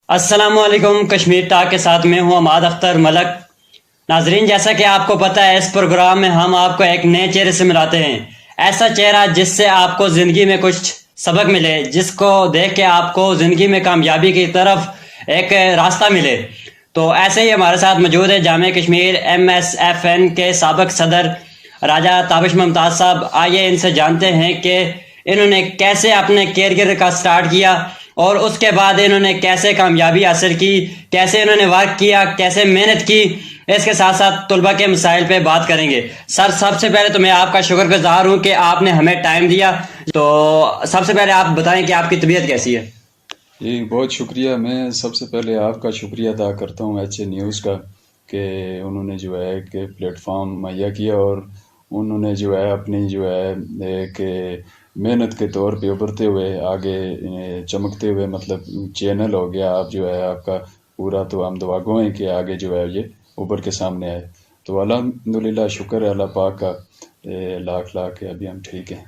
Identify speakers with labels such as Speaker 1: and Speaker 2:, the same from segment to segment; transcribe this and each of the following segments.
Speaker 1: السلام علیکم، کشمیر ٹاک کے ساتھ میں ہوں عماد اختر ملک۔ ناظرین، جیسا کہ آپ کو پتہ ہے، اس پروگرام میں ہم آپ کو ایک نئے چہرے سے ملاتے ہیں، ایسا چہرہ جس سے آپ کو زندگی میں کچھ سبق ملے، جس کو دیکھ کے آپ کو زندگی میں کامیابی کی طرف ایک راستہ ملے۔ تو ایسے ہی ہمارے ساتھ موجود ہے جامعہ کشمیر MSFN کے سابق صدر راجہ تابش ممتاز صاحب۔ آئیے ان سے جانتے ہیں کہ انہوں نے کیسے اپنے کیریئر کا سٹارٹ کیا اور اس کے بعد انہوں نے کیسے کامیابی حاصل کی، کیسے انہوں نے ورک کیا، کیسے محنت کی۔ اس کے ساتھ ساتھ طلباء کے مسائل پہ بات کریں گے۔ سر، سب سے پہلے تو میں آپ کا شکر گزار ہوں کہ آپ نے ہمیں ٹائم دیا۔ تو سب سے پہلے آپ بتائیں کہ آپ کی طبیعت کیسی ہے؟
Speaker 2: جی بہت شکریہ۔ میں سب سے پہلے آپ کا شکریہ ادا کرتا ہوں ایچ اے نیوز کا، کہ انہوں نے جو ہے کہ پلیٹ فارم مہیا کیا اور انہوں نے جو ہے اپنی جو ہے کہ محنت کے طور پہ ابھرتے ہوئے آگے چمکتے ہوئے، مطلب چینل ہو گیا، آپ جو ہے آپ کا پورا، تو ہم دعا گو ہیں کہ آگے جو ہے یہ ابھر کے سامنے آئے۔ تو الحمدللہ شکر ہے اللہ پاک کا، لاکھ لاکھ ابھی ہم ٹھیک ہیں۔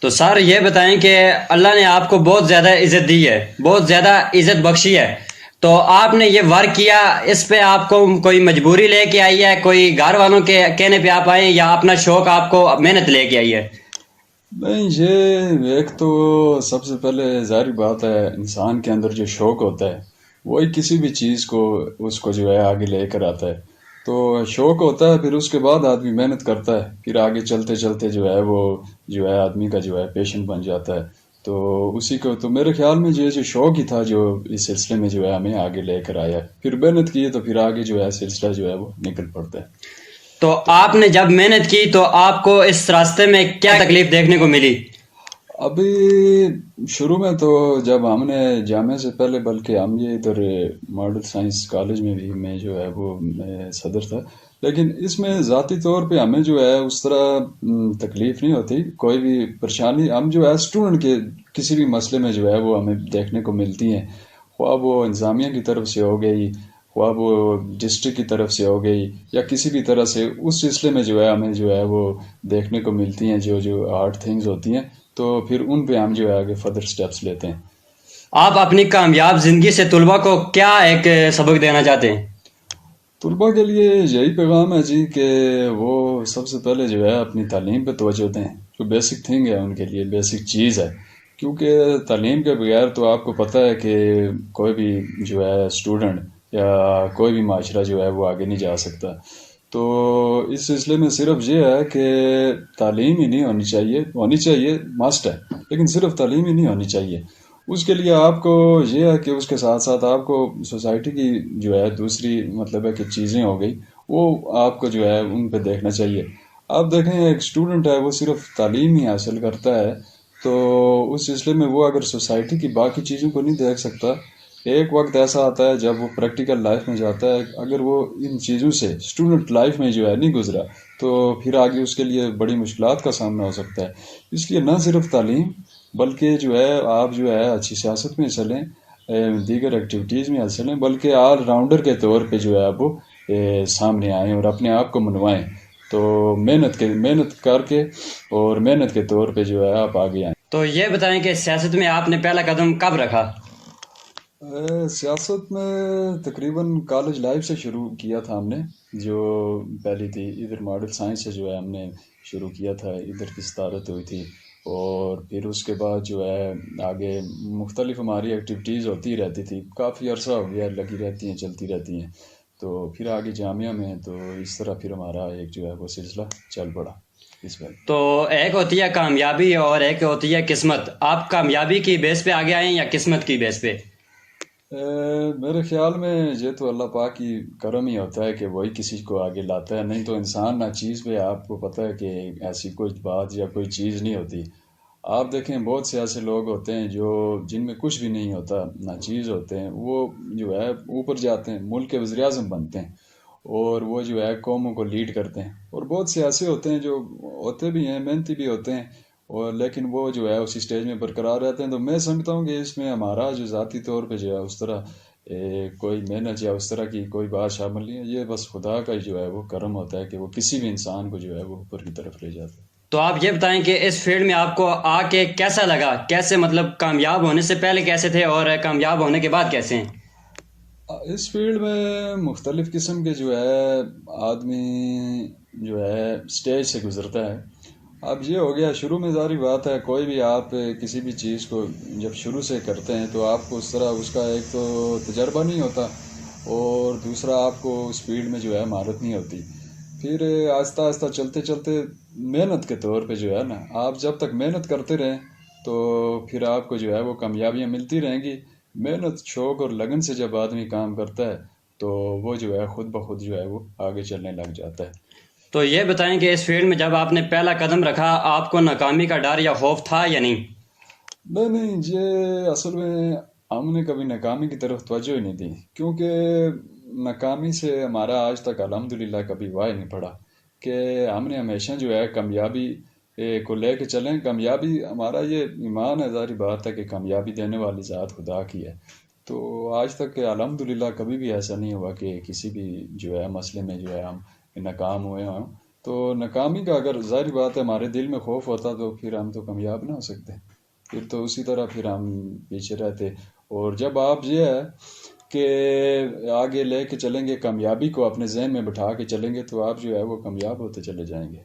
Speaker 1: تو سر یہ بتائیں کہ اللہ نے آپ کو بہت زیادہ عزت دی ہے، بہت زیادہ عزت بخشی ہے، تو آپ نے یہ ورک کیا، اس پہ آپ کو کوئی مجبوری لے کے آئی ہے، کوئی گھر والوں کے کہنے پہ آپ آئے، یا اپنا شوق آپ کو محنت لے کے آئی ہے؟
Speaker 2: نہیں، یہ ایک تو سب سے پہلے ظاہری بات ہے، انسان کے اندر جو شوق ہوتا ہے وہی کسی بھی چیز کو اس کو جو ہے آگے لے کر آتا ہے۔ تو شوق ہوتا ہے، پھر اس کے بعد آدمی محنت کرتا ہے، پھر آگے چلتے چلتے جو ہے وہ جو ہے آدمی کا جو ہے پیشن بن جاتا ہے۔ تو اسی کو تو میرے خیال میں یہ جو شوق ہی تھا جو اس سلسلے میں جو ہے ہمیں آگے لے کر آیا، پھر محنت کی تو پھر آگے جو ہے سلسلہ جو ہے وہ نکل پڑتا ہے۔
Speaker 1: تو آپ نے جب محنت کی تو آپ کو اس راستے میں کیا تکلیف دیکھنے کو ملی؟
Speaker 2: ابھی شروع میں تو جب ہم نے جامعہ سے پہلے، بلکہ ہم یہ ادھر ماڈل سائنس کالج میں بھی میں جو ہے وہ میں صدر تھا، لیکن اس میں ذاتی طور پہ ہمیں جو ہے اس طرح تکلیف نہیں ہوتی، کوئی بھی پریشانی ہم جو ہے اسٹوڈنٹ کے کسی بھی مسئلے میں جو ہے وہ ہمیں دیکھنے کو ملتی ہیں، خواہ وہ انتظامیہ کی طرف سے ہو گئی، خواہ وہ ڈسٹرکٹ کی طرف سے ہو گئی، یا کسی بھی طرح سے اس سلسلے میں جو ہے ہمیں جو ہے وہ دیکھنے کو ملتی ہیں جو ہارڈ تھنگز ہوتی ہیں، تو پھر ان پہ ہم جو ہے آگے فردر سٹیپس لیتے ہیں۔
Speaker 1: آپ اپنی کامیاب زندگی سے طلباء کو کیا ایک سبق دینا چاہتے ہیں؟
Speaker 2: طلباء کے لیے یہی پیغام ہے جی کہ وہ سب سے پہلے جو ہے اپنی تعلیم پہ توجہ دیں، جو بیسک تھنگ ہے ان کے لیے، بیسک چیز ہے، کیونکہ تعلیم کے بغیر تو آپ کو پتہ ہے کہ کوئی بھی جو ہے اسٹوڈنٹ یا کوئی بھی معاشرہ جو ہے وہ آگے نہیں جا سکتا۔ تو اس سلسلے میں صرف یہ ہے کہ تعلیم ہی نہیں ہونی چاہیے مسٹ ہے، لیکن صرف تعلیم ہی نہیں ہونی چاہیے۔ اس کے لیے آپ کو یہ ہے کہ اس کے ساتھ ساتھ آپ کو سوسائٹی کی جو ہے دوسری مطلب ہے کہ چیزیں ہو گئی، وہ آپ کو جو ہے ان پہ دیکھنا چاہیے۔ آپ دیکھیں ایک اسٹوڈنٹ ہے، وہ صرف تعلیم ہی حاصل کرتا ہے، تو اس سلسلے میں وہ اگر سوسائٹی کی باقی چیزوں کو نہیں دیکھ سکتا، ایک وقت ایسا آتا ہے جب وہ پریکٹیکل لائف میں جاتا ہے، اگر وہ ان چیزوں سے اسٹوڈنٹ لائف میں جو ہے نہیں گزرا، تو پھر آگے اس کے لیے بڑی مشکلات کا سامنا ہو سکتا ہے۔ اس لیے نہ صرف تعلیم، بلکہ جو ہے آپ جو ہے اچھی سیاست میں حصہ لیں، دیگر ایکٹیویٹیز میں حصہ لیں، بلکہ آل راؤنڈر کے طور پہ جو ہے آپ وہ سامنے آئیں اور اپنے آپ کو منوائیں۔ تو محنت کر کے اور محنت کے طور پہ جو ہے آپ آگے آئیں۔
Speaker 1: تو یہ بتائیں کہ سیاست میں آپ نے پہلا قدم کب رکھا؟
Speaker 2: سیاست میں تقریباً کالج لائف سے شروع کیا تھا ہم نے، جو پہلی تھی ادھر ماڈل سائنس سے جو ہے ہم نے شروع کیا تھا، ادھر کی صدارت ہوئی تھی، اور پھر اس کے بعد جو ہے آگے مختلف ہماری ایکٹیویٹیز ہوتی رہتی تھی، کافی عرصہ ہو گیا لگی رہتی ہیں، چلتی رہتی ہیں، تو پھر آگے جامعہ میں تو اس طرح پھر ہمارا ایک جو ہے وہ سلسلہ چل پڑا اس میں۔
Speaker 1: تو ایک ہوتی ہے کامیابی اور ایک ہوتی ہے قسمت، آپ کامیابی کی بیس پہ آگے آئے ہیں یا قسمت کی بیس پہ؟
Speaker 2: میرے خیال میں یہ تو اللہ پاک کی کرم ہی ہوتا ہے کہ وہی کسی کو آگے لاتا ہے، نہیں تو انسان نہ چیز پہ، آپ کو پتہ ہے کہ ایسی کوئی بات یا کوئی چیز نہیں ہوتی۔ آپ دیکھیں بہت سے ایسے لوگ ہوتے ہیں جو جن میں کچھ بھی نہیں ہوتا، نہ چیز ہوتے ہیں، وہ جو ہے اوپر جاتے ہیں، ملک کے وزیر اعظم بنتے ہیں، اور وہ جو ہے قوموں کو لیڈ کرتے ہیں، اور بہت سے ایسے ہوتے ہیں جو ہوتے بھی ہیں، محنتی بھی ہوتے ہیں، اور لیکن وہ جو ہے اسی سٹیج میں برقرار رہتے ہیں۔ تو میں سمجھتا ہوں کہ اس میں ہمارا جو ذاتی طور پہ جو ہے اس طرح کوئی محنت یا اس طرح کی کوئی بات شامل نہیں ہے، یہ بس خدا کا جو ہے وہ کرم ہوتا ہے کہ وہ کسی بھی انسان کو جو ہے وہ اوپر کی طرف لے جاتا ہے۔
Speaker 1: تو آپ یہ بتائیں کہ اس فیلڈ میں آپ کو آ کے کیسا لگا، کیسے مطلب کامیاب ہونے سے پہلے کیسے تھے اور کامیاب ہونے کے بعد کیسے ہیں؟
Speaker 2: اس فیلڈ میں مختلف قسم کے جو ہے آدمی جو ہے اسٹیج سے گزرتا ہے. اب یہ ہو گیا شروع میں، ظاہری بات ہے کوئی بھی آپ کسی بھی چیز کو جب شروع سے کرتے ہیں تو آپ کو اس طرح اس کا ایک تو تجربہ نہیں ہوتا، اور دوسرا آپ کو اس فیلڈ میں جو ہے مہارت نہیں ہوتی. پھر آہستہ آہستہ چلتے چلتے محنت کے طور پہ جو ہے نا، آپ جب تک محنت کرتے رہیں تو پھر آپ کو جو ہے وہ کامیابیاں ملتی رہیں گی. محنت، شوق اور لگن سے جب آدمی کام کرتا ہے تو وہ جو ہے خود بخود جو ہے وہ آگے چلنے لگ جاتا ہے.
Speaker 1: تو یہ بتائیں کہ اس فیلڈ میں جب آپ نے پہلا قدم رکھا آپ کو ناکامی کا ڈر یا خوف تھا یا نہیں؟
Speaker 2: نہیں، یہ اصل میں ہم نے کبھی ناکامی کی طرف توجہ ہی نہیں دی، کیونکہ ناکامی سے ہمارا آج تک الحمدللہ کبھی وای نہیں پڑا کہ ہم نے ہمیشہ جو ہے کامیابی کو لے کے چلیں. کامیابی ہمارا یہ ایمان ہے، ظاہری بات ہے کہ کامیابی دینے والی ذات خدا کی ہے. تو آج تک الحمدللہ کبھی بھی ایسا نہیں ہوا کہ کسی بھی جو ہے مسئلے میں جو ہے ہم ناکام ہوئے ہوں. تو ناکامی کا اگر ظاہری بات ہے ہمارے دل میں خوف ہوتا تو پھر ہم تو کامیاب نہ ہو سکتے، پھر تو اسی طرح پھر ہم پیچھے رہتے. اور جب آپ یہ ہے کہ آگے لے کے چلیں گے، کامیابی کو اپنے ذہن میں بٹھا کے چلیں گے تو آپ جو ہے وہ کامیاب ہوتے چلے جائیں گے.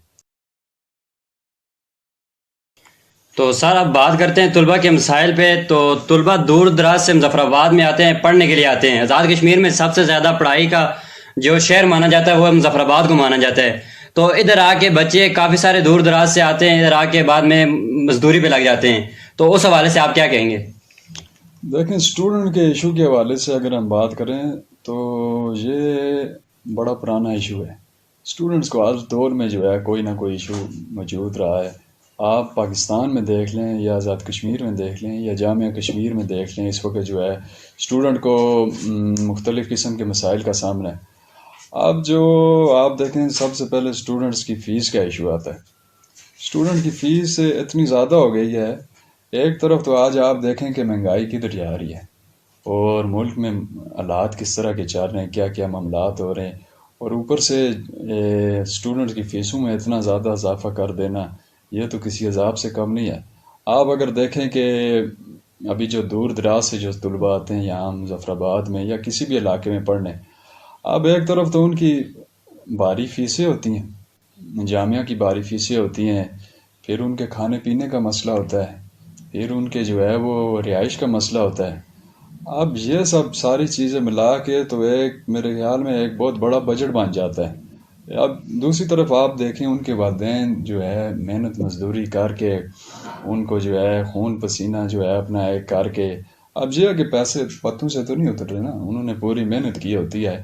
Speaker 1: تو سر اب بات کرتے ہیں طلباء کے مسائل پہ. تو طلباء دور دراز سے مظفر آباد میں آتے ہیں، پڑھنے کے لیے آتے ہیں. آزاد کشمیر میں سب سے زیادہ پڑھائی کا جو شہر مانا جاتا ہے وہ مظفر آباد کو مانا جاتا ہے. تو ادھر آ کے بچے کافی سارے دور دراز سے آتے ہیں، ادھر آ کے بعد میں مزدوری پہ لگ جاتے ہیں. تو اس حوالے سے آپ کیا کہیں گے؟
Speaker 2: دیکھیں، اسٹوڈنٹ کے ایشو کے حوالے سے اگر ہم بات کریں تو یہ بڑا پرانا ایشو ہے. اسٹوڈنٹس کو ہر دور میں جو ہے کوئی نہ کوئی ایشو موجود رہا ہے. آپ پاکستان میں دیکھ لیں یا آزاد کشمیر میں دیکھ لیں یا جامعہ کشمیر میں دیکھ لیں، اس وقت جو ہے اسٹوڈنٹ کو مختلف قسم کے مسائل کا سامنا ہے. اب جو آپ دیکھیں، سب سے پہلے اسٹوڈنٹس کی فیس کا ایشو آتا ہے. اسٹوڈنٹ کی فیس اتنی زیادہ ہو گئی ہے. ایک طرف تو آج آپ دیکھیں کہ مہنگائی کدھر جا رہی ہے اور ملک میں حالات کس طرح کے چل رہے ہیں، کیا کیا معاملات ہو رہے ہیں، اور اوپر سے اسٹوڈنٹ کی فیسوں میں اتنا زیادہ اضافہ کر دینا یہ تو کسی عذاب سے کم نہیں ہے. آپ اگر دیکھیں کہ ابھی جو دور دراز سے جو طلباء آتے ہیں یہاں مظفر آباد میں یا کسی بھی علاقے میں پڑھنے، اب ایک طرف تو ان کی بھاری فیسیں ہوتی ہیں، جامعہ کی بھاری فیسیں ہوتی ہیں، پھر ان کے کھانے پینے کا مسئلہ ہوتا ہے، پھر ان کے جو ہے وہ رہائش کا مسئلہ ہوتا ہے. اب یہ سب ساری چیزیں ملا کے تو ایک میرے خیال میں ایک بہت بڑا بجٹ بن جاتا ہے. اب دوسری طرف آپ دیکھیں ان کے والدین جو ہے محنت مزدوری کر کے ان کو جو ہے خون پسینہ جو ہے اپنا ایک کر کے، اب یہ ہے کہ پیسے پتوں سے تو نہیں اتر رہے نا، انہوں نے پوری محنت کی ہوتی ہے.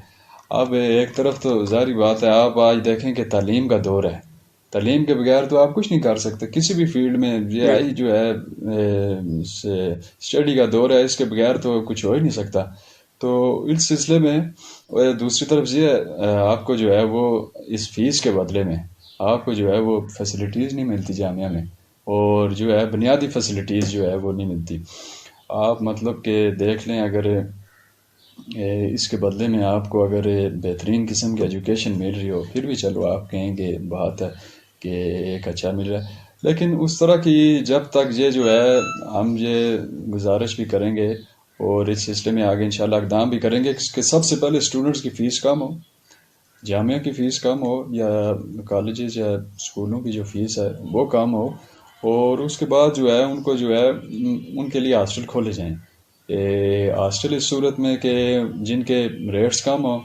Speaker 2: اب ایک طرف تو ظاہری بات ہے آپ آج دیکھیں کہ تعلیم کا دور ہے، تعلیم کے بغیر تو آپ کچھ نہیں کر سکتے کسی بھی فیلڈ میں. یہ آئی جو ہے اسٹڈی کا دور ہے، اس کے بغیر تو کچھ ہو ہی نہیں سکتا. تو اس سلسلے میں دوسری طرف یہ آپ کو جو ہے وہ اس فیس کے بدلے میں آپ کو جو ہے وہ فیسلٹیز نہیں ملتی جامعہ میں، اور جو ہے بنیادی فیسلٹیز جو ہے وہ نہیں ملتی. آپ مطلب کہ دیکھ لیں اگر اس کے بدلے میں آپ کو اگر بہترین قسم کی ایجوکیشن مل رہی ہو پھر بھی چلو آپ کہیں گے بات ہے کہ ایک اچھا مل رہا ہے، لیکن اس طرح کی جب تک یہ جو ہے ہم یہ گزارش بھی کریں گے اور اس سلسلے میں آگے انشاءاللہ اقدام بھی کریں گے کہ سب سے پہلے اسٹوڈنٹس کی فیس کم ہو، جامعہ کی فیس کم ہو یا کالجز یا اسکولوں کی جو فیس ہے وہ کم ہو، اور اس کے بعد جو ہے ان کو جو ہے ان کے لیے ہاسٹل کھولے جائیں. ہاسٹل اس صورت میں کہ جن کے ریٹس کم ہوں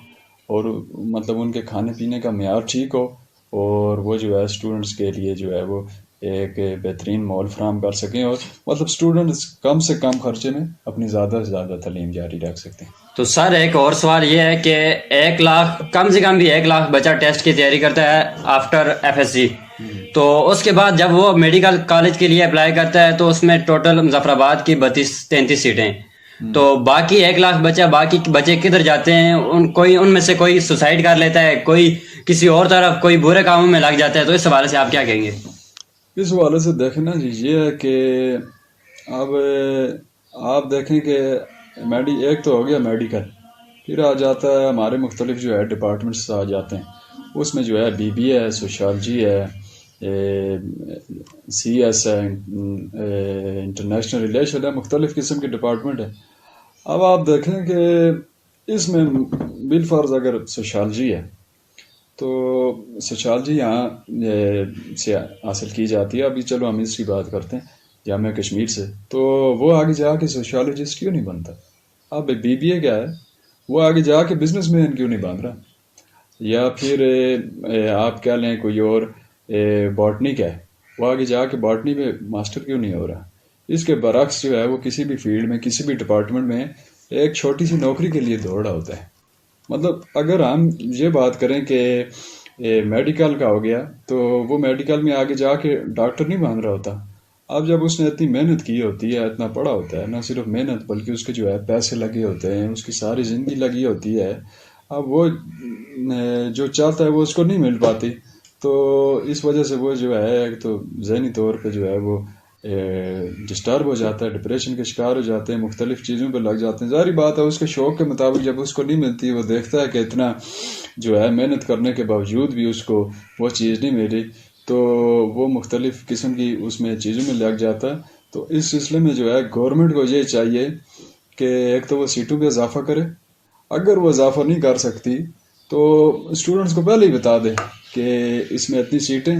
Speaker 2: اور مطلب ان کے کھانے پینے کا معیار ٹھیک ہو، اور وہ جو ہے اسٹوڈنٹس کے لیے جو ہے وہ ایک بہترین ماحول فراہم کر سکیں، اور مطلب اسٹوڈنٹس کم سے کم خرچے میں اپنی زیادہ سے زیادہ تعلیم جاری رکھ سکتے ہیں.
Speaker 1: تو سر ایک اور سوال یہ ہے کہ 1 لاکھ کم سے کم بھی 1 لاکھ بچہ ٹیسٹ کی تیاری کرتا ہے آفٹر FSC، تو اس کے بعد جب وہ میڈیکل کالج کے لیے اپلائی کرتا ہے تو اس میں ٹوٹل مظفر آباد کی 32-33 سیٹیں، تو باقی 1 لاکھ باقی بچے کدھر جاتے ہیں؟ ان میں سے کوئی سوسائڈ کر لیتا ہے، کوئی کسی اور طرف، کوئی برے کاموں میں لگ جاتا ہے. تو اس حوالے سے آپ کیا کہیں گے؟
Speaker 2: اس حوالے سے دیکھیں نا جی، یہ ہے کہ اب آپ دیکھیں کہ ایک تو ہو گیا میڈیکل، پھر آ جاتا ہے ہمارے مختلف جو ہے ڈپارٹمنٹس آ جاتے ہیں، اس میں جو ہے BBA ہے، سوشالوجی ہے، CS ہے، انٹرنیشنل ریلیشن ہے، مختلف قسم کے ڈپارٹمنٹ ہے. اب آپ دیکھیں کہ اس میں بالفرض اگر سوشالوجی ہے تو سوشالوجی یہاں سے حاصل کی جاتی ہے. ابھی چلو ہم اس کی بات کرتے ہیں جامعہ کشمیر سے. تو وہ آگے جا کے سوشالوجسٹ کیوں نہیں بنتا؟ اب بی بی اے کیا ہے، وہ آگے جا کے بزنس مین کیوں نہیں بن رہا؟ یا پھر آپ کیا لیں کوئی اور باٹنی کا ہے، وہ آگے جا کے باٹنی میں ماسٹر کیوں نہیں ہو رہا؟ اس کے برعکس جو ہے وہ کسی بھی فیلڈ میں کسی بھی ڈپارٹمنٹ میں ایک چھوٹی سی نوکری کے لیے دوڑ رہا ہوتا ہے. مطلب اگر ہم یہ بات کریں کہ میڈیکل کا ہو گیا تو وہ میڈیکل میں آگے جا کے ڈاکٹر نہیں بن رہا ہوتا. اب جب اس نے اتنی محنت کی ہوتی ہے، اتنا پڑھا ہوتا ہے، نہ صرف محنت بلکہ اس کے جو ہے پیسے لگے ہوتے ہیں، اس کی ساری زندگی لگی ہوتی ہے، اب وہ جو چاہتا ہے وہ اس کو نہیں مل پاتی. تو اس وجہ سے وہ جو ہے ایک تو ذہنی طور پہ جو ہے وہ ڈسٹرب ہو جاتا ہے، ڈپریشن کے شکار ہو جاتے ہیں، مختلف چیزوں پہ لگ جاتے ہیں. ظاہری بات ہے اس کے شوق کے مطابق جب اس کو نہیں ملتی، وہ دیکھتا ہے کہ اتنا جو ہے محنت کرنے کے باوجود بھی اس کو وہ چیز نہیں ملی، تو وہ مختلف قسم کی اس میں چیزوں میں لگ جاتا ہے. تو اس سلسلے میں جو ہے گورنمنٹ کو یہ چاہیے کہ ایک تو وہ سیٹوں پہ اضافہ کرے. اگر وہ اضافہ نہیں کر سکتی تو اسٹوڈنٹس کو پہلے ہی بتا دے کہ اس میں اتنی سیٹیں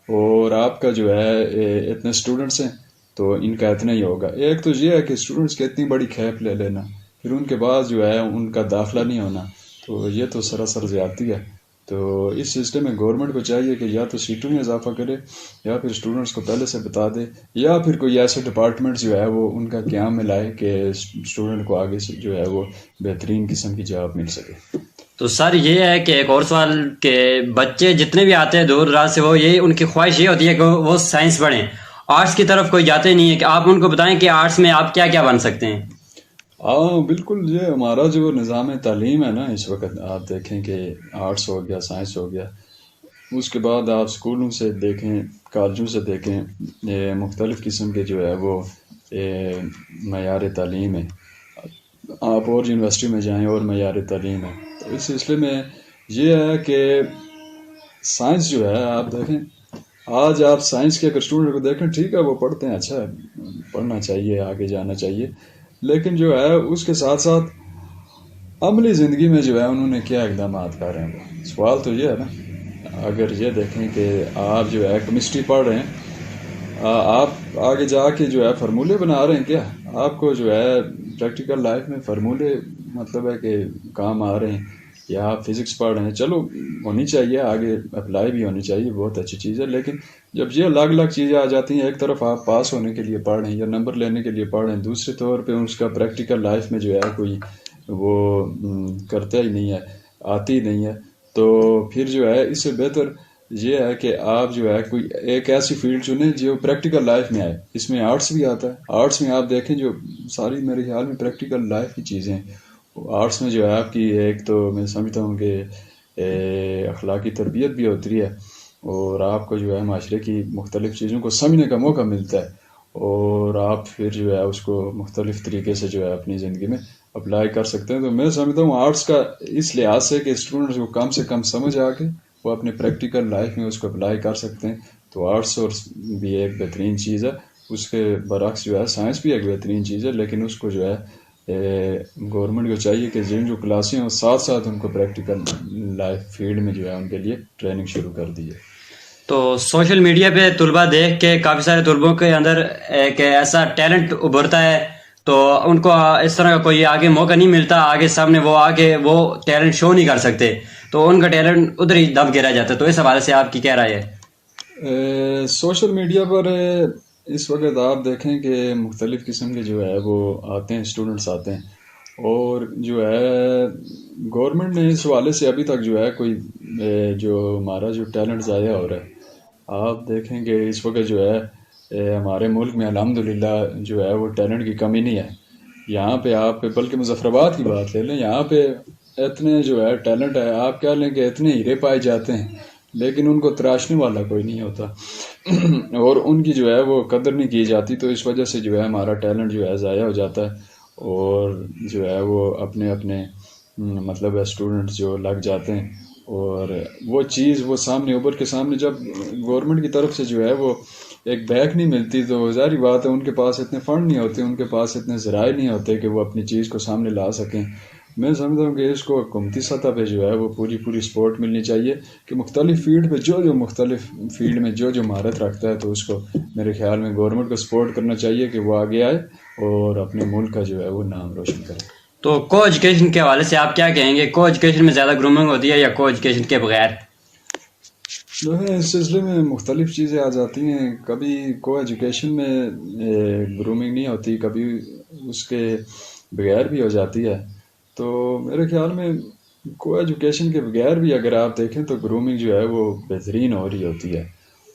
Speaker 2: اور آپ کا جو ہے اتنے اسٹوڈنٹس ہیں تو ان کا اتنا ہی ہوگا. ایک تو یہ ہے کہ اسٹوڈنٹس کی اتنی بڑی کھیپ لے لینا، پھر ان کے بعد جو ہے ان کا داخلہ نہیں ہونا، تو یہ تو سراسر زیادتی ہے. تو اس سلسلے میں گورنمنٹ کو چاہیے کہ یا تو سیٹوں میں اضافہ کرے، یا پھر اسٹوڈنٹس کو پہلے سے بتا دے، یا پھر کوئی ایسے ڈپارٹمنٹ جو ہے وہ ان کا قیام میں لائے کہ اسٹوڈنٹ کو آگے سے جو ہے وہ بہترین قسم کی جاب مل سکے.
Speaker 1: تو سر یہ ہے کہ ایک اور سوال کہ بچے جتنے بھی آتے ہیں دور دراز سے، وہ یہ ان کی خواہش یہ ہوتی ہے کہ وہ سائنس پڑھیں، آرٹس کی طرف کوئی جاتے نہیں ہے، کہ آپ ان کو بتائیں کہ آرٹس میں آپ کیا کیا بن سکتے ہیں.
Speaker 2: ہاں بالکل، یہ ہمارا جو نظام تعلیم ہے نا اس وقت، آپ دیکھیں کہ آرٹس ہو گیا، سائنس ہو گیا، اس کے بعد آپ اسکولوں سے دیکھیں، کالجوں سے دیکھیں، یہ مختلف قسم کے جو ہے وہ معیار تعلیم ہے. آپ اور یونیورسٹی میں جائیں اور معیار تعلیم ہے. تو اس سلسلے میں یہ ہے کہ سائنس جو ہے آپ دیکھیں، آج آپ سائنس کے اگر اسٹوڈنٹ کو دیکھیں، ٹھیک ہے وہ پڑھتے ہیں، اچھا ہے، پڑھنا چاہیے، آگے جانا چاہیے، لیکن جو ہے اس کے ساتھ ساتھ عملی زندگی میں جو ہے انہوں نے کیا اقدامات کر رہے ہیں. سوال تو یہ ہے نا، اگر یہ دیکھیں کہ آپ جو ہے کیمسٹری پڑھ رہے ہیں، آپ آگے جا کے جو ہے فارمولے بنا رہے ہیں، کیا آپ کو جو ہے پریکٹیکل لائف میں فارمولے مطلب ہے کہ کام آ رہے ہیں؟ یا آپ فزکس پڑھ رہے ہیں، چلو ہونی چاہیے، آگے اپلائی بھی ہونی چاہیے، بہت اچھی چیز ہے، لیکن جب یہ الگ الگ چیزیں آ جاتی ہیں، ایک طرف آپ پاس ہونے کے لیے پڑھ رہے ہیں یا نمبر لینے کے لیے پڑھ رہے ہیں، دوسرے طور پہ اس کا پریکٹیکل لائف میں جو ہے کوئی وہ کرتا ہی نہیں ہے، آتی ہی نہیں ہے، تو پھر جو ہے اس سے بہتر یہ ہے کہ آپ جو ہے کوئی ایک ایسی فیلڈ چنیں جو پریکٹیکل لائف میں آئے. اس میں آرٹس بھی آتا ہے، آرٹس میں آپ دیکھیں جو ساری میرے خیال میں پریکٹیکل لائف کی چیزیں ہیں. آرٹس میں جو ہے آپ کی ایک تو میں سمجھتا ہوں کہ اخلاقی تربیت بھی ہوتی ہے، اور آپ کو جو ہے معاشرے کی مختلف چیزوں کو سمجھنے کا موقع ملتا ہے، اور آپ پھر جو ہے اس کو مختلف طریقے سے جو ہے اپنی زندگی میں اپلائی کر سکتے ہیں. تو میں سمجھتا ہوں آرٹس کا اس لحاظ سے کہ اسٹوڈنٹس کو کم سے کم سمجھ آ کے وہ اپنے پریکٹیکل لائف میں اس کو اپلائی کر سکتے ہیں. تو آرٹس اور بھی ایک بہترین چیز ہے. اس کے برعکس جو ہے سائنس بھی ایک بہترین چیز ہے، لیکن اس کو جو ہے گورنمنٹ کو چاہیے کہ جن جو کلاسیں ہیں ساتھ ساتھ ان کو پریکٹیکل لائف فیلڈ میں جو ہے ان کے لیے ٹریننگ شروع کر دی ہے.
Speaker 1: تو سوشل میڈیا پہ طلباء دیکھ کے کافی سارے طلبوں کے اندر ایک ایسا ٹیلنٹ ابھرتا ہے، تو ان کو اس طرح کا کوئی آگے موقع نہیں ملتا، آگے سامنے وہ آگے وہ ٹیلنٹ شو نہیں کر سکتے، تو ان کا ٹیلنٹ ادھر ہی دب گرا جاتا ہے. تو اس حوالے سے آپ کی کیا رائے ہے؟
Speaker 2: سوشل میڈیا پر اس وقت آپ دیکھیں کہ مختلف قسم کے جو ہے وہ آتے ہیں، اسٹوڈنٹس آتے ہیں، اور جو ہے گورنمنٹ نے اس حوالے سے ابھی تک جو ہے کوئی جو ہمارا جو ٹیلنٹ ضائع ہو رہا ہے، آپ دیکھیں کہ اس وقت جو ہے ہمارے ملک میں الحمدللہ جو ہے وہ ٹیلنٹ کی کمی نہیں ہے. یہاں پہ آپ بلکہ مظفر آباد کی بات لے لیں، یہاں پہ اتنے جو ہے ٹیلنٹ ہے، آپ کہہ لیں کہ اتنے ہیرے پائے جاتے ہیں، لیکن ان کو تراشنے والا کوئی نہیں ہوتا اور ان کی جو ہے وہ قدر نہیں کی جاتی. تو اس وجہ سے جو ہے ہمارا ٹیلنٹ جو ہے ضائع ہو جاتا ہے، اور جو ہے وہ اپنے اپنے مطلب اسٹوڈنٹس جو لگ جاتے ہیں، اور وہ چیز وہ سامنے اوپر کے سامنے جب گورنمنٹ کی طرف سے جو ہے وہ ایک بیک نہیں ملتی، تو ظاہری بات ہے ان کے پاس اتنے فنڈ نہیں ہوتے، ان کے پاس اتنے ذرائع نہیں ہوتے کہ وہ اپنی چیز کو سامنے لا سکیں. میں سمجھتا ہوں کہ اس کو حکومتی سطح پہ جو ہے وہ پوری سپورٹ ملنی چاہیے کہ مختلف فیلڈ پہ جو مختلف فیلڈ میں جو مہارت رکھتا ہے تو اس کو میرے خیال میں گورنمنٹ کو سپورٹ کرنا چاہیے کہ وہ آگے آئے اور اپنے ملک کا جو ہے وہ نام روشن کرے۔
Speaker 1: تو کو ایجوکیشن کے حوالے سے آپ کیا کہیں گے؟ کو ایجوکیشن میں زیادہ گرومنگ ہوتی ہے یا کو ایجوکیشن کے بغیر؟
Speaker 2: جو ہے اس سلسلے میں مختلف چیزیں آ جاتی ہیں، کبھی کو ایجوکیشن میں گرومنگ نہیں ہوتی، کبھی اس کے بغیر بھی ہو جاتی ہے۔ تو میرے خیال میں کو ایجوکیشن کے بغیر بھی اگر آپ دیکھیں تو گرومنگ جو ہے وہ بہترین ہو رہی ہوتی ہے،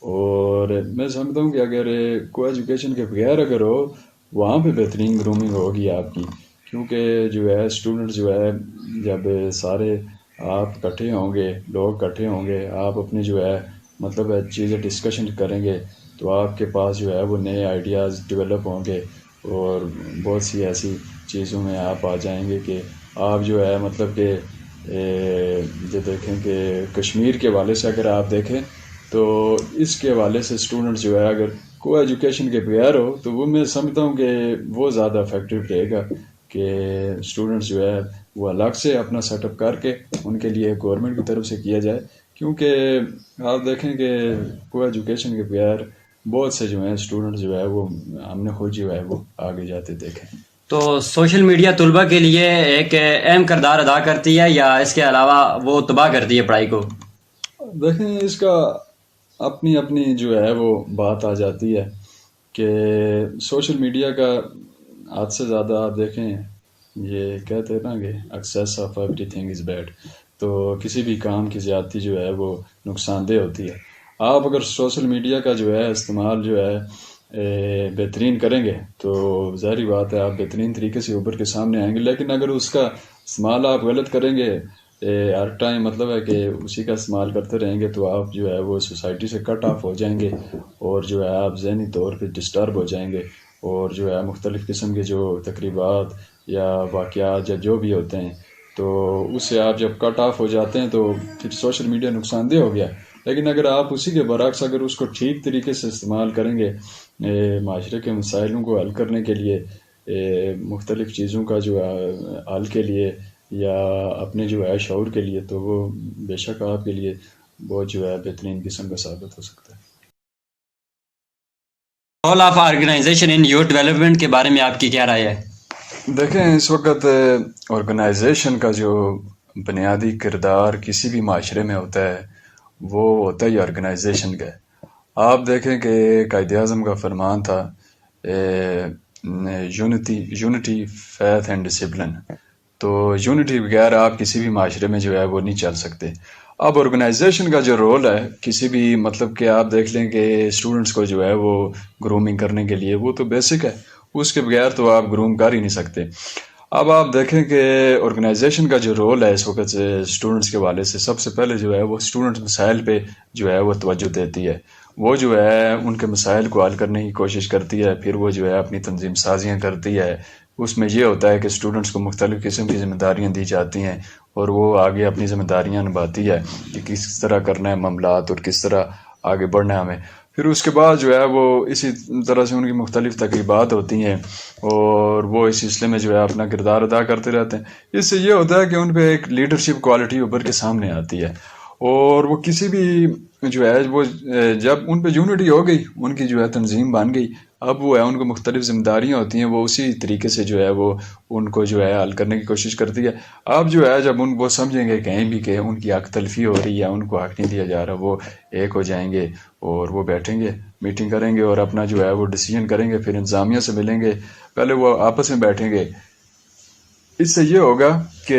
Speaker 2: اور میں سمجھتا ہوں کہ اگر کو ایجوکیشن کے بغیر اگر ہو وہاں پہ بہترین گرومنگ ہوگی آپ کی، کیونکہ جو ہے اسٹوڈنٹ جو ہے جب سارے آپ اکٹھے ہوں گے، لوگ اکٹھے ہوں گے، آپ اپنی جو ہے مطلب چیزیں ڈسکشن کریں گے تو آپ کے پاس جو ہے وہ نئے آئیڈیاز ڈیولپ ہوں گے، اور بہت سی ایسی چیزوں میں آپ آ جائیں گے کہ آپ جو ہے مطلب کہ جو دیکھیں کہ کشمیر کے حوالے سے اگر آپ دیکھیں تو اس کے حوالے سے اسٹوڈنٹ جو ہے اگر کو ایجوکیشن کے بغیر ہو تو وہ میں سمجھتا ہوں کہ وہ زیادہ افیکٹو رہے گا کہ اسٹوڈنٹس جو ہے وہ الگ سے اپنا سیٹ اپ کر کے ان کے لیے گورنمنٹ کی طرف سے کیا جائے، کیونکہ آپ دیکھیں کہ کو ایجوکیشن کے بغیر بہت سے جو ہیں اسٹوڈنٹ جو ہے وہ ہم نے خود جو ہے وہ آگے جاتے دیکھیں۔
Speaker 1: تو سوشل میڈیا طلباء کے لیے ایک اہم کردار ادا کرتی ہے یا اس کے علاوہ وہ تباہ کرتی ہے پڑھائی کو؟
Speaker 2: دیکھیں اس کا اپنی جو ہے وہ بات آ جاتی ہے کہ سوشل میڈیا کا حد سے زیادہ آپ دیکھیں، یہ کہتے ہیں نا کہ access of every thing is bad, تو کسی بھی کام کی زیادتی جو ہے وہ نقصان دہ ہوتی ہے۔ آپ اگر سوشل میڈیا کا جو ہے استعمال جو ہے بہترین کریں گے تو ظاہری بات ہے آپ بہترین طریقے سے ابھر کے سامنے آئیں گے، لیکن اگر اس کا استعمال آپ غلط کریں گے ہر ٹائم، مطلب ہے کہ اسی کا استعمال کرتے رہیں گے تو آپ جو ہے وہ سوسائٹی سے کٹ آف ہو جائیں گے، اور جو ہے آپ ذہنی طور پہ ڈسٹرب ہو جائیں گے، اور جو ہے مختلف قسم کے جو تقریبات یا واقعات یا جو بھی ہوتے ہیں تو اس سے آپ جب کٹ آف ہو جاتے ہیں تو پھر سوشل میڈیا نقصان دہ ہو گیا۔ لیکن اگر آپ اسی کے برعکس اگر اس کو ٹھیک طریقے سے استعمال کریں گے معاشرے کے مسائلوں کو حل کرنے کے لیے، مختلف چیزوں کا جو حل کے لیے یا اپنے جو ہے شعور کے لیے، تو وہ بے شک آپ کے لیے بہت جو ہے بہترین قسم کا ثابت ہو سکتا ہے۔
Speaker 1: Role of organization in youth development کے بارے میں آپ کی کیا رائے ہے؟
Speaker 2: دیکھیں اس وقت آرگنائزیشن کا جو بنیادی کردار کسی بھی معاشرے میں ہوتا ہے وہ ہوتا ہی آرگنائزیشن کا ہے۔ آپ دیکھیں کہ قائد اعظم کا فرمان تھا یونٹی فیتھ اینڈ ڈسپلن، تو یونٹی بغیر آپ کسی بھی معاشرے میں جو ہے وہ نہیں چل سکتے۔ اب آرگنائزیشن کا جو رول ہے کسی بھی مطلب کہ آپ دیکھ لیں کہ اسٹوڈنٹس کو جو ہے وہ گرومنگ کرنے کے لیے وہ تو بیسک ہے، اس کے بغیر تو آپ گروم کر ہی نہیں سکتے۔ اب آپ دیکھیں کہ آرگنائزیشن کا جو رول ہے اس وقت اسٹوڈنٹس کے حوالے سے سب سے پہلے جو ہے وہ اسٹوڈنٹس مسائل پہ جو ہے وہ توجہ دیتی ہے، وہ جو ہے ان کے مسائل کو حل کرنے کی کوشش کرتی ہے، پھر وہ جو ہے اپنی تنظیم سازیاں کرتی ہے۔ اس میں یہ ہوتا ہے کہ اسٹوڈنٹس کو مختلف قسم کی ذمہ داریاں دی جاتی ہیں اور وہ آگے اپنی ذمہ داریاں نبھاتی ہے کہ کس طرح کرنا ہے معاملات اور کس طرح آگے بڑھنا ہے ہمیں۔ پھر اس کے بعد جو ہے وہ اسی طرح سے ان کی مختلف تقریبات ہوتی ہیں اور وہ اس سلسلے میں جو ہے اپنا کردار ادا کرتے رہتے ہیں۔ اس سے یہ ہوتا ہے کہ ان پہ ایک لیڈرشپ کوالٹی ابھر کے سامنے آتی ہے، اور وہ کسی بھی جو ہے وہ جب ان پہ یونٹی ہو گئی، ان کی جو ہے تنظیم بن گئی، اب وہ ہے ان کو مختلف ذمہ داریاں ہوتی ہیں، وہ اسی طریقے سے جو ہے وہ ان کو جو ہے حل کرنے کی کوشش کرتی ہے۔ اب جو ہے جب ان کو سمجھیں گے کہیں بھی کہ ان کی حق تلفی ہو رہی ہے، ان کو حق نہیں دیا جا رہا، وہ ایک ہو جائیں گے اور وہ بیٹھیں گے، میٹنگ کریں گے اور اپنا جو ہے وہ ڈیسیژن کریں گے، پھر انتظامیہ سے ملیں گے، پہلے وہ آپس میں بیٹھیں گے۔ اس سے یہ ہوگا کہ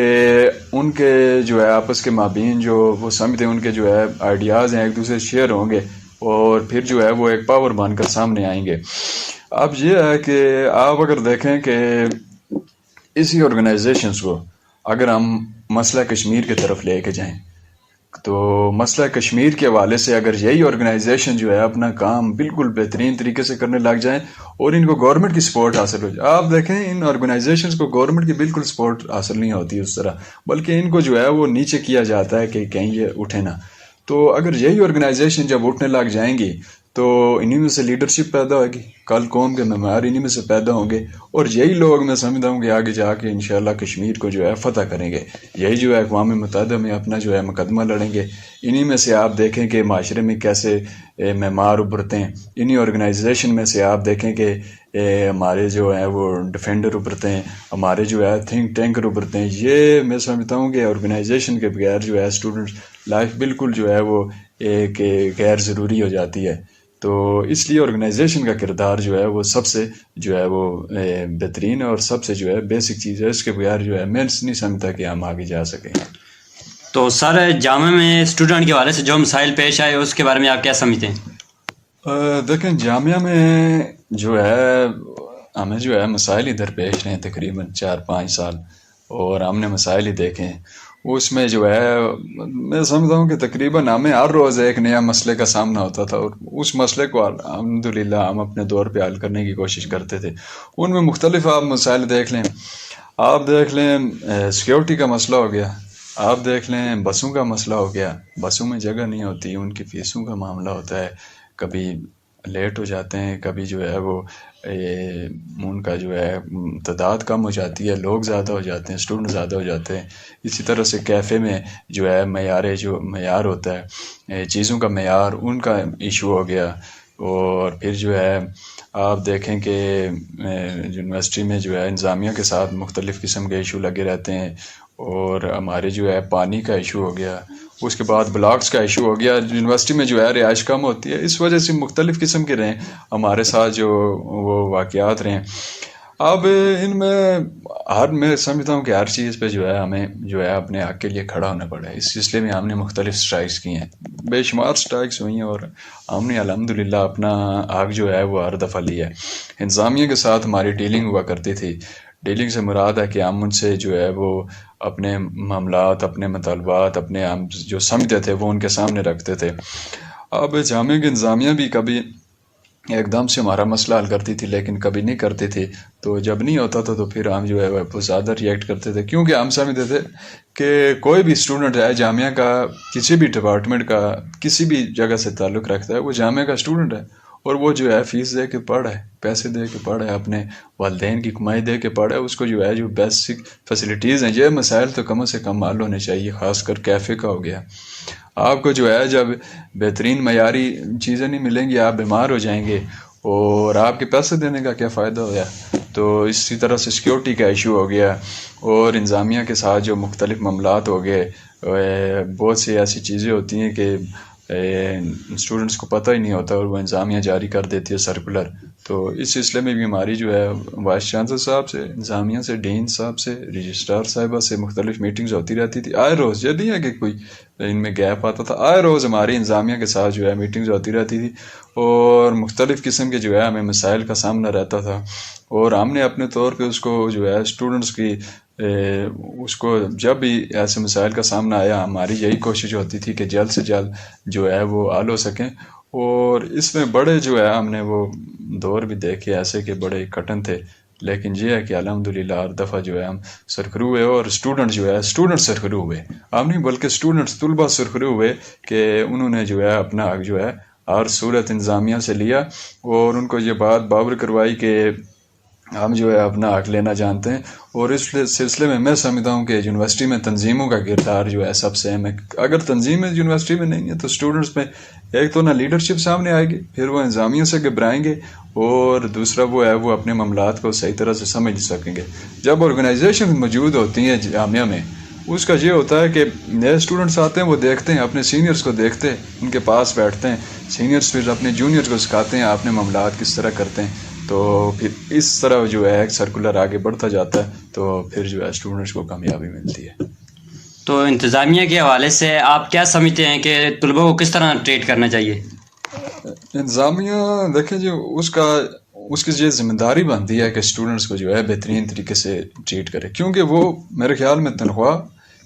Speaker 2: ان کے جو ہے آپس کے مابین جو وہ سمجھتے ہیں ان کے جو ہے آئیڈیاز ہیں ایک دوسرے سے شیئر ہوں گے، اور پھر جو ہے وہ ایک پاور بن کر سامنے آئیں گے۔ اب یہ ہے کہ آپ اگر دیکھیں کہ اسی آرگنائزیشنز کو اگر ہم مسئلہ کشمیر کی طرف لے کے جائیں تو مسئلہ کشمیر کے حوالے سے اگر یہی آرگنائزیشن جو ہے اپنا کام بالکل بہترین طریقے سے کرنے لگ جائیں اور ان کو گورنمنٹ کی سپورٹ حاصل ہو جائے، آپ دیکھیں ان آرگنائزیشنز کو گورنمنٹ کی بالکل سپورٹ حاصل نہیں ہوتی اس طرح، بلکہ ان کو جو ہے وہ نیچے کیا جاتا ہے کہ کہیں یہ اٹھے نہ۔ تو اگر یہی آرگنائزیشن جب اٹھنے لگ جائیں گی تو انہی میں سے لیڈرشپ پیدا ہوگی، کل قوم کے معمار انہی میں سے پیدا ہوں گے، اور یہی لوگ میں سمجھتا ہوں کہ آگے جا کے انشاءاللہ کشمیر کو جو ہے فتح کریں گے، یہی جو ہے اقوام متحدہ میں اپنا جو ہے مقدمہ لڑیں گے۔ انہی میں سے آپ دیکھیں کہ معاشرے میں کیسے معمار ابھرتے ہیں، انہی آرگنائزیشن میں سے آپ دیکھیں کہ ہمارے جو ہیں وہ ڈیفینڈر ابھرتے ہیں، ہمارے جو ہے تھنک ٹینکر ابھرتے ہیں۔ یہ میں سمجھتا ہوں کہ آرگنائزیشن کے بغیر جو ہے اسٹوڈنٹ لائف بالکل جو ہے وہ ایک غیر ضروری ہو جاتی ہے۔ تو اس لیے آرگنائزیشن کا کردار جو ہے وہ سب سے جو ہے وہ بہترین اور سب سے جو ہے بیسک چیز ہے، اس کے بغیر جو ہے میں نہیں سمجھتا کہ ہم آگے جا سکیں۔
Speaker 1: تو سر جامعہ میں اسٹوڈنٹ کے حوالے سے جو مسائل پیش آئے اس کے بارے میں آپ کیا سمجھتے ہیں؟
Speaker 2: دیکھیں جامعہ میں جو ہے ہمیں جو ہے مسائل ہی درپیش رہے ہیں تقریباً 4-5 سال، اور ہم نے مسائل ہی دیکھے ہیں۔ اس میں جو ہے میں سمجھتا ہوں کہ تقریباً ہمیں ہر روز ایک نیا مسئلے کا سامنا ہوتا تھا، اور اس مسئلے کو الحمدللہ ہم اپنے دور پہ حل کرنے کی کوشش کرتے تھے۔ ان میں مختلف آپ مسائل دیکھ لیں، آپ دیکھ لیں سیکیورٹی کا مسئلہ ہو گیا، آپ دیکھ لیں بسوں کا مسئلہ ہو گیا، بسوں میں جگہ نہیں ہوتی، ان کی فیسوں کا معاملہ ہوتا ہے، کبھی لیٹ ہو جاتے ہیں، کبھی جو ہے وہ ان کا جو ہے تعداد کم ہو جاتی ہے، لوگ زیادہ ہو جاتے ہیں، اسٹوڈنٹ زیادہ ہو جاتے ہیں۔ اسی طرح سے کیفے میں جو ہے معیار ہوتا ہے، چیزوں کا معیار، ان کا ایشو ہو گیا۔ اور پھر جو ہے آپ دیکھیں کہ یونیورسٹی میں جو ہے انتظامیہ کے ساتھ مختلف قسم کے ایشو لگے رہتے ہیں، اور ہمارے جو ہے پانی کا ایشو ہو گیا، اس کے بعد بلاکس کا ایشو ہو گیا۔ یونیورسٹی میں جو ہے رہائش کم ہوتی ہے، اس وجہ سے مختلف قسم کے رہیں ہمارے ساتھ جو وہ واقعات رہیں۔ اب ان میں سمجھتا ہوں کہ ہر چیز پہ جو ہے ہمیں جو ہے اپنے حق کے لیے کھڑا ہونا پڑا ہے۔ اس سلسلے میں ہم نے مختلف سٹرائکس کی ہیں، بے شمار سٹرائکس ہوئی ہیں، اور ہم نے الحمدللہ اپنا حق جو ہے وہ ہر دفعہ لیا ہے۔ انتظامیہ کے ساتھ ہماری ڈیلنگ ہوا کرتی تھی، ڈیلنگ سے مراد ہے کہ ہم ان سے جو ہے وہ اپنے معاملات، اپنے مطالبات، اپنے ہم جو سمجھتے تھے وہ ان کے سامنے رکھتے تھے۔ اب جامعہ کی انتظامیہ بھی کبھی ایک دم سے ہمارا مسئلہ حل کرتی تھی، لیکن کبھی نہیں کرتی تھی، تو جب نہیں ہوتا تھا تو پھر ہم جو ہے وہ زیادہ ریئیکٹ کرتے تھے، کیونکہ ہم سمجھتے تھے کہ کوئی بھی اسٹوڈنٹ ہے جامعہ کا، کسی بھی ڈپارٹمنٹ کا، کسی بھی جگہ سے تعلق رکھتا ہے، وہ جامعہ کا اسٹوڈنٹ ہے، اور وہ جو ہے فیس دے کے پڑھ ہے، پیسے دے کے پڑھ ہے، اپنے والدین کی کمائی دے کے پڑھ ہے، اس کو جو ہے جو بیسک فیسلٹیز ہیں، یہ مسائل تو کم سے کم حل ہونے چاہیے، خاص کر کیفے کا ہو گیا۔ آپ کو جو ہے جب بہترین معیاری چیزیں نہیں ملیں گی، آپ بیمار ہو جائیں گے، اور آپ کے پیسے دینے کا کیا فائدہ ہوا۔ تو اسی طرح سے سیکیورٹی کا ایشو ہو گیا، اور انتظامیہ کے ساتھ جو مختلف معاملات ہو گئے، بہت سی ایسی چیزیں ہوتی ہیں کہ اسٹوڈنٹس کو پتہ ہی نہیں ہوتا، اور وہ انتظامیہ جاری کر دیتی ہے سرکولر۔ تو اس سلسلے میں بھی ہماری جو ہے وائس چانسلر صاحب سے، انتظامیہ سے، ڈین صاحب سے، رجسٹرار صاحبہ سے مختلف میٹنگز ہوتی رہتی تھی آئے روز۔ یہ نہیں ہے کہ کوئی ان میں گیپ آتا تھا، آئے روز ہماری انتظامیہ کے ساتھ جو ہے میٹنگز ہوتی رہتی تھی، اور مختلف قسم کے جو ہے ہمیں مسائل کا سامنا رہتا تھا، اور ہم نے اپنے طور پہ اس کو جو ہے اسٹوڈنٹس کی اس کو جب بھی ایسے مسائل کا سامنا آیا، ہماری یہی کوشش ہوتی تھی کہ جلد سے جلد جو ہے وہ حل ہو سکیں۔ اور اس میں بڑے جو ہے ہم نے وہ دور بھی دیکھے ایسے کہ بڑے کٹن تھے، لیکن یہ ہے کہ الحمدللہ ہر دفعہ جو ہے ہم سرخرو ہوئے، اور اسٹوڈنٹ جو ہے اسٹوڈنٹ سرخرو ہوئے، ہم نہیں بلکہ اسٹوڈنٹس طلباء سرخرو ہوئے کہ انہوں نے جو ہے اپنا حق جو ہے ہر صورت انتظامیہ سے لیا، اور ان کو یہ بات باور کروائی کہ ہم جو ہے اپنا حق لینا جانتے ہیں۔ اور اس سلسلے میں سمجھتا ہوں کہ یونیورسٹی میں تنظیموں کا کردار جو ہے سب سے اہم ہے۔ اگر تنظیمیں یونیورسٹی میں نہیں ہے تو اسٹوڈنٹس میں ایک تو نہ لیڈرشپ سامنے آئے گی، پھر وہ انتظامیہ سے گھبرائیں گے، اور دوسرا وہ ہے وہ اپنے معاملات کو صحیح طرح سے سمجھ سکیں گے۔ جب آرگنائزیشن موجود ہوتی ہیں جامعہ میں، اس کا یہ ہوتا ہے کہ نئے اسٹوڈنٹس آتے ہیں، وہ دیکھتے ہیں اپنے سینئرز کو، دیکھتے ہیں ان کے پاس بیٹھتے ہیں، سینئرز پھر اپنے جونیئرز کو سکھاتے ہیں اپنے معاملات کس طرح کرتے ہیں، تو پھر اس طرح جو ہے ایک سرکولر آگے بڑھتا جاتا ہے، تو پھر جو ہے اسٹوڈنٹس کو کامیابی ملتی ہے۔
Speaker 1: تو انتظامیہ کے حوالے سے آپ کیا سمجھتے ہیں کہ طلباء کو کس طرح ٹریٹ کرنا چاہیے؟
Speaker 2: انتظامیہ دیکھیں جو اس کی یہ ذمہ داری بنتی ہے کہ اسٹوڈنٹس کو جو ہے بہترین طریقے سے ٹریٹ کرے، کیونکہ وہ میرے خیال میں تنخواہ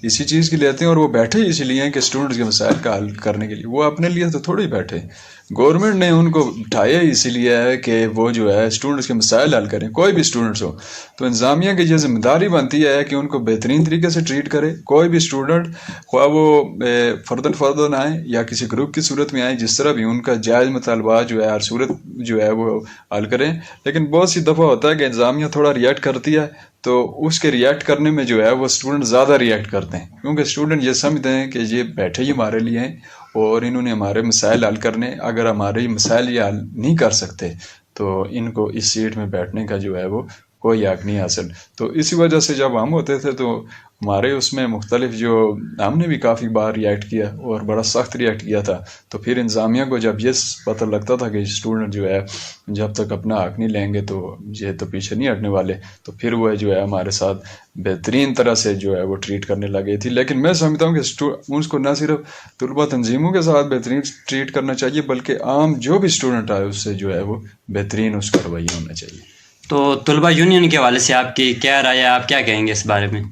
Speaker 2: اسی چیز کی لیتے ہیں، اور وہ بیٹھے اسی لیے ہیں کہ اسٹوڈنٹس کے مسائل کا حل کرنے کے لیے، وہ اپنے لیے تو تھوڑی بیٹھے، گورنمنٹ نے ان کو بٹھایا ہی اسی لیے ہے کہ وہ جو ہے اسٹوڈنٹس کے مسائل حل کریں، کوئی بھی اسٹوڈنٹس ہو تو انتظامیہ کی یہ ذمہ داری بنتی ہے کہ ان کو بہترین طریقے سے ٹریٹ کرے. کوئی بھی اسٹوڈنٹ خواہ وہ فردن آئیں یا کسی گروپ کی صورت میں آئیں، جس طرح بھی ان کا جائز مطالبات جو ہے ہر صورت جو ہے وہ حل کریں. لیکن بہت سی دفعہ ہوتا ہے کہ انتظامیہ تھوڑا ریئیکٹ کرتی ہے، تو اس کے ریئیکٹ کرنے میں جو ہے وہ اسٹوڈنٹ زیادہ ریئیکٹ کرتے ہیں، کیونکہ اسٹوڈنٹ یہ سمجھتے ہیں کہ یہ بیٹھے ہی ہمارے لیے ہیں اور انہوں نے ہمارے مسائل حل کرنے، اگر ہمارے مسائل یہ حل نہیں کر سکتے تو ان کو اس سیٹ میں بیٹھنے کا جو ہے وہ کوئی حق نہیں حاصل. تو اسی وجہ سے جب ہم ہوتے تھے تو ہمارے اس میں مختلف جو ہم نے بھی کافی بار ریئیکٹ کیا اور بڑا سخت ریئیکٹ کیا تھا. تو پھر انتظامیہ کو جب یہ پتہ لگتا تھا کہ اسٹوڈنٹ جو ہے جب تک اپنا حق نہیں لیں گے تو یہ تو پیچھے نہیں ہٹنے والے، تو پھر وہ جو ہے ہمارے ساتھ بہترین طرح سے جو ہے وہ ٹریٹ کرنے لگی تھی. لیکن میں سمجھتا ہوں کہ اس کو نہ صرف طلبہ تنظیموں کے ساتھ بہترین ٹریٹ کرنا چاہیے، بلکہ عام جو بھی اسٹوڈنٹ آئے اس سے جو ہے وہ بہترین اس کا رویہ ہونا چاہیے.
Speaker 1: تو طلبہ یونین کے حوالے سے آپ کی کیا رائے ہے، آپ کیا کہیں گے اس بارے میں؟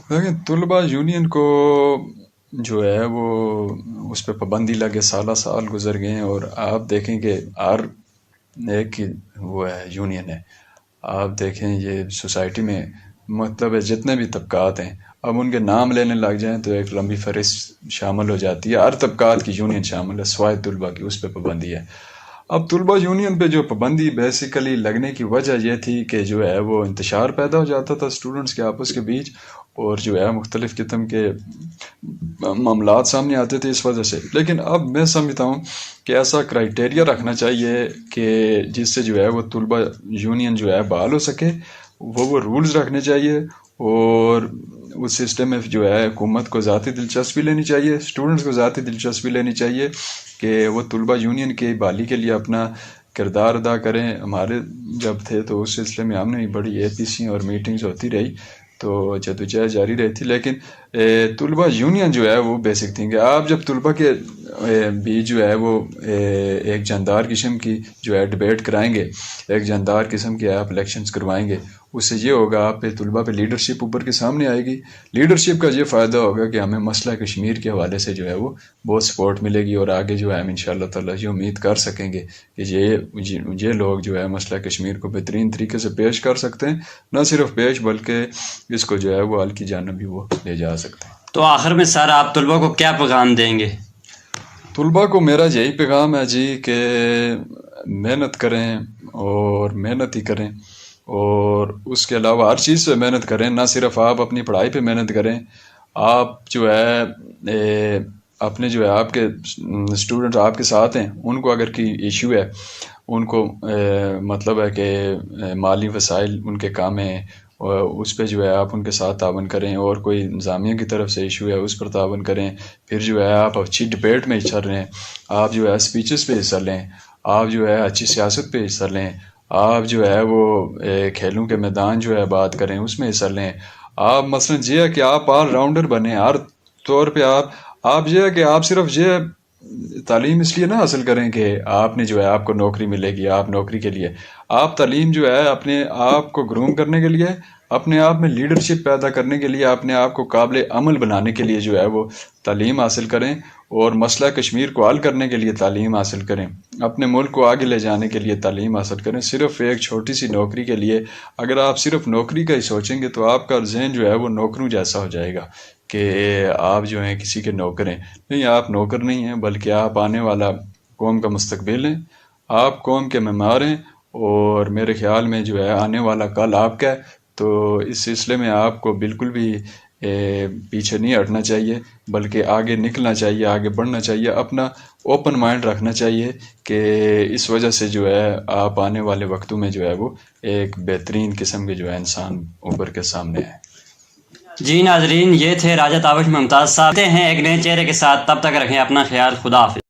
Speaker 2: لیکن طلبہ یونین کو جو ہے وہ اس پہ پابندی لگے، سال گزر گئے ہیں، اور آپ دیکھیں کہ ہر ایک کی وہ ہے یونین ہے. آپ دیکھیں یہ سوسائٹی میں مطلب ہے جتنے بھی طبقات ہیں، اب ان کے نام لینے لگ جائیں تو ایک لمبی فہرست شامل ہو جاتی ہے. ہر طبقات کی یونین شامل ہے سوائے طلبہ کی، اس پہ پابندی ہے. اب طلبہ یونین پہ جو پابندی بیسیکلی لگنے کی وجہ یہ تھی کہ جو ہے وہ انتشار پیدا ہو جاتا تھا اسٹوڈنٹس کے آپس کے بیچ، اور جو ہے مختلف قسم کے معاملات سامنے آتے تھے اس وجہ سے. لیکن اب میں سمجھتا ہوں کہ ایسا کرائٹیریا رکھنا چاہیے کہ جس سے جو ہے وہ طلبہ یونین جو ہے بحال ہو سکے. وہ رولز رکھنے چاہیے، اور اس سسٹم میں جو ہے حکومت کو ذاتی دلچسپی لینی چاہیے، اسٹوڈنٹس کو ذاتی دلچسپی لینی چاہیے کہ وہ طلبہ یونین کی بحالی کے لیے اپنا کردار ادا کریں. ہمارے جب تھے تو اس سلسلے میں ہم نے بڑی اے پی سی اور میٹنگز ہوتی رہی، تو جدوجہد جاری رہتی. لیکن طلبہ یونین جو ہے وہ بیسک تھنگ ہے. آپ جب طلبہ کے بیچ جو ہے وہ ایک جاندار قسم کی جو ہے ڈبیٹ کرائیں گے، ایک جاندار قسم کے آپ الیکشنز کروائیں گے، اس سے یہ ہوگا آپ پہ طلبہ پہ لیڈرشپ اوپر کے سامنے آئے گی. لیڈرشپ کا یہ فائدہ ہوگا کہ ہمیں مسئلہ کشمیر کے حوالے سے جو ہے وہ بہت سپورٹ ملے گی، اور آگے جو ہے ہم انشاءاللہ تعالیٰ یہ امید کر سکیں گے کہ یہ لوگ جو ہے مسئلہ کشمیر کو بہترین طریقے سے پیش کر سکتے ہیں. نہ صرف پیش بلکہ اس کو جو ہے وہ حل کی جانب بھی وہ لے جا سکتے ہیں.
Speaker 1: تو آخر میں سر آپ طلبہ کو کیا پیغام دیں گے؟
Speaker 2: طلبہ کو میرا یہی پیغام ہے جی کہ محنت کریں اور محنت ہی کریں، اور اس کے علاوہ ہر چیز سے محنت کریں. نہ صرف آپ اپنی پڑھائی پہ محنت کریں، آپ جو ہے اپنے جو ہے آپ کے اسٹوڈنٹ آپ کے ساتھ ہیں، ان کو اگر کوئی ایشو ہے، ان کو مطلب ہے کہ مالی وسائل ان کے کام ہیں، اس پہ جو ہے آپ ان کے ساتھ تعاون کریں. اور کوئی انتظامیہ کی طرف سے ایشو ہے اس پر تعاون کریں. پھر جو ہے آپ اچھی ڈبیٹ میں حصہ لیں، آپ جو ہے اسپیچز پہ حصہ لیں، آپ جو ہے اچھی سیاست پہ حصہ لیں، آپ جو ہے وہ کھیلوں کے میدان جو ہے بات کریں اس میں حصہ لیں. آپ مثلا یہ ہے کہ آپ آل راؤنڈر بنیں. ہر طور پہ آپ یہ ہے کہ آپ صرف یہ تعلیم اس لیے نہ حاصل کریں کہ آپ نے جو ہے آپ کو نوکری ملے گی، آپ نوکری کے لیے. آپ تعلیم جو ہے اپنے آپ کو گروم کرنے کے لیے، اپنے آپ میں لیڈرشپ پیدا کرنے کے لیے، اپنے آپ کو قابل عمل بنانے کے لیے جو ہے وہ تعلیم حاصل کریں، اور مسئلہ کشمیر کو حل کرنے کے لیے تعلیم حاصل کریں، اپنے ملک کو آگے لے جانے کے لیے تعلیم حاصل کریں. صرف ایک چھوٹی سی نوکری کے لیے اگر آپ صرف نوکری کا ہی سوچیں گے تو آپ کا ذہن جو ہے وہ نوکروں جیسا ہو جائے گا کہ آپ جو ہیں کسی کے نوکر ہیں. نہیں، آپ نوکر نہیں ہیں، بلکہ آپ آنے والا قوم کا مستقبل ہیں، آپ قوم کے معمار ہیں، اور میرے خیال میں جو ہے آنے والا کل آپ کا ہے. تو اس سلسلے میں آپ کو بالکل بھی پیچھے نہیں ہٹنا چاہیے، بلکہ آگے نکلنا چاہیے، آگے بڑھنا چاہیے. اپنا اوپن مائنڈ رکھنا چاہیے کہ اس وجہ سے جو ہے آپ آنے والے وقتوں میں جو ہے وہ ایک بہترین قسم کے جو ہے انسان اوپر کے سامنے ہے.
Speaker 1: جی ناظرین، یہ تھے راجہ تابش ممتاز صاحب. ہیں ایک نئے چہرے کے ساتھ، تب تک رکھیں اپنا خیال. خدا حافظ.